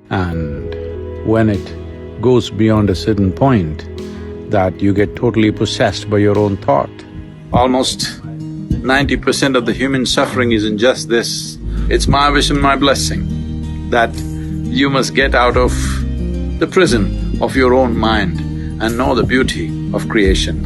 And when it goes beyond a certain point, that you get totally possessed by your own thought. Almost 90% of the human suffering is in just this. It's my wish and my blessing that you must get out of the prison of your own mind and know the beauty of creation.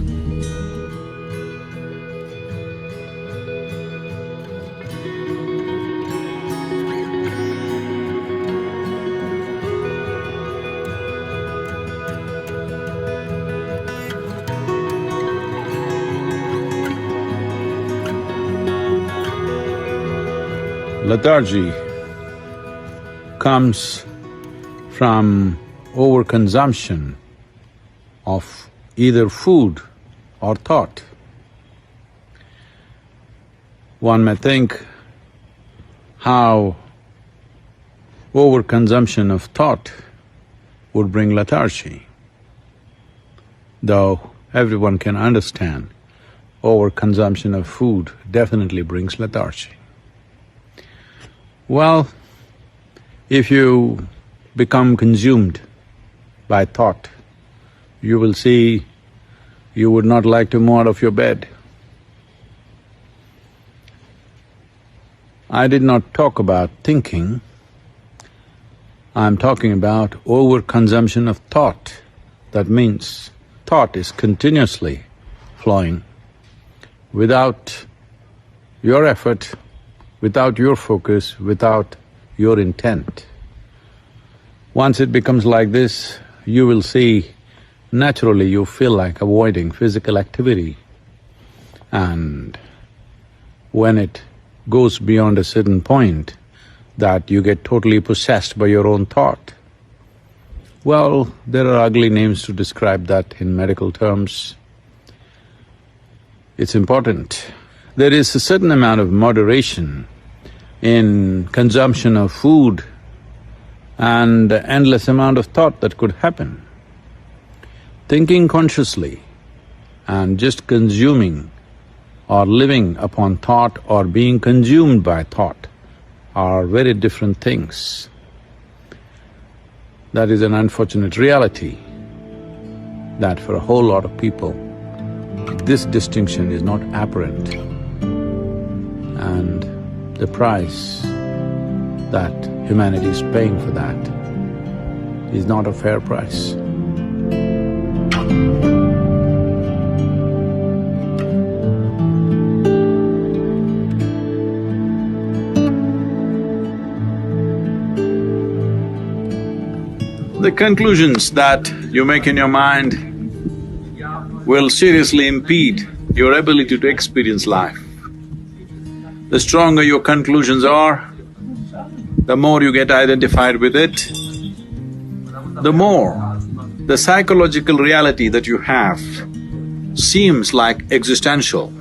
Lethargy comes from overconsumption of either food or thought. One may think how overconsumption of thought would bring lethargy, though everyone can understand overconsumption of food definitely brings lethargy. Well, if you become consumed by thought, you will see you would not like to move out of your bed. I did not talk about thinking, I'm talking about overconsumption of thought. That means thought is continuously flowing without your effort, without your focus, without your intent. Once it becomes like this, you will see naturally you feel like avoiding physical activity. And when it goes beyond a certain point, that you get totally possessed by your own thought. Well, there are ugly names to describe that in medical terms. It's important. There is a certain amount of moderation in consumption of food and endless amount of thought that could happen. Thinking consciously and just consuming or living upon thought or being consumed by thought are very different things. That is an unfortunate reality that for a whole lot of people, this distinction is not apparent. And the price that humanity is paying for that is not a fair price. The conclusions that you make in your mind will seriously impede your ability to experience life. The stronger your conclusions are, the more you get identified with it, the more the psychological reality that you have seems like existential.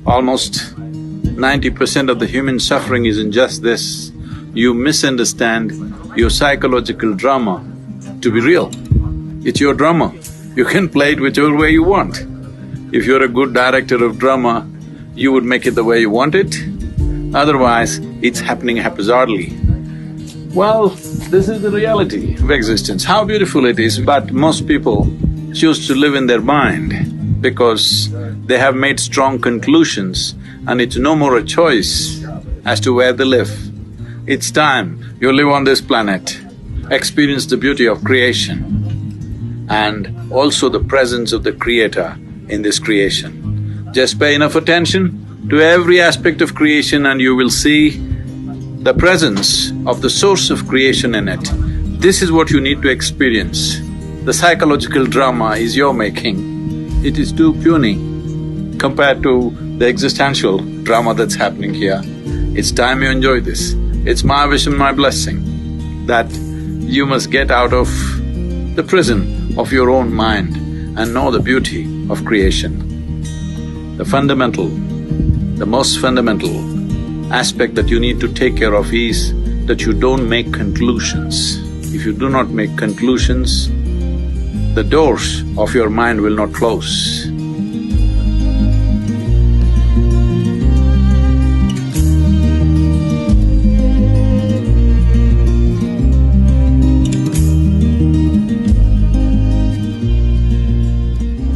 Almost 90% of the human suffering is in just this. You misunderstand your psychological drama to be real. It's your drama. You can play it whichever way you want. If you're a good director of drama, you would make it the way you want it, otherwise it's happening haphazardly. Well, this is the reality of existence. How beautiful it is, but most people choose to live in their mind because they have made strong conclusions and it's no more a choice as to where they live. It's time you live on this planet, experience the beauty of creation and also the presence of the Creator in this creation. Just pay enough attention to every aspect of creation and you will see the presence of the source of creation in it. This is what you need to experience. The psychological drama is your making. It is too puny compared to the existential drama that's happening here. It's time you enjoy this. It's my wish and my blessing that you must get out of the prison of your own mind and know the beauty of creation. The most fundamental aspect that you need to take care of is that you don't make conclusions. If you do not make conclusions, the doors of your mind will not close.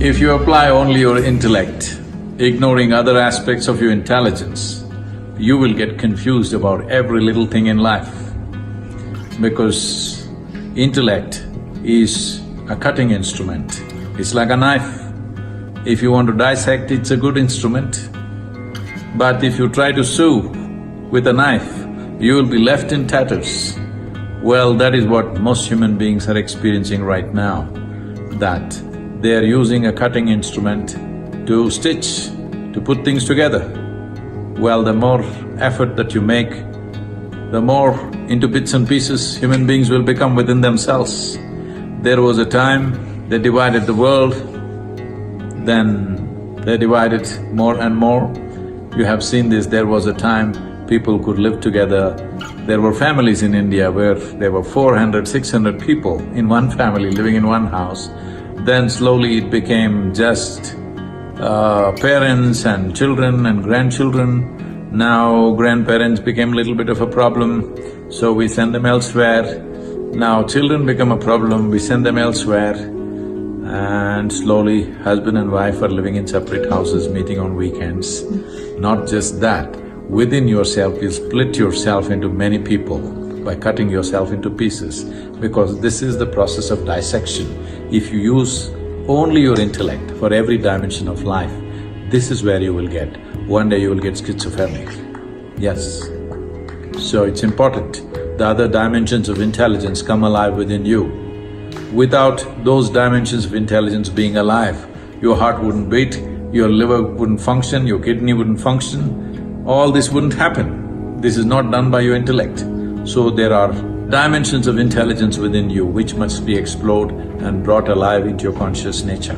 If you apply only your intellect, ignoring other aspects of your intelligence, you will get confused about every little thing in life. Because intellect is a cutting instrument, it's like a knife. If you want to dissect, it's a good instrument. But if you try to sew with a knife, you will be left in tatters. Well, that is what most human beings are experiencing right now, that they are using a cutting instrument to stitch, to put things together. Well, the more effort that you make, the more into bits and pieces human beings will become within themselves. There was a time they divided the world, then they divided more and more. You have seen this, there was a time people could live together. There were families in India where there were 400, 600 people in one family living in one house. Then slowly it became just parents and children and grandchildren. Now grandparents became a little bit of a problem, so we send them elsewhere. Now children become a problem, we send them elsewhere. And slowly husband and wife are living in separate houses, meeting on weekends. Not just that, within yourself you split yourself into many people by cutting yourself into pieces, because this is the process of dissection. If you use only your intellect for every dimension of life, this is where you will get. One day you will get schizophrenic, yes. So it's important, the other dimensions of intelligence come alive within you. Without those dimensions of intelligence being alive, your heart wouldn't beat, your liver wouldn't function, your kidney wouldn't function, all this wouldn't happen. This is not done by your intellect. So there are dimensions of intelligence within you which must be explored and brought alive into your conscious nature.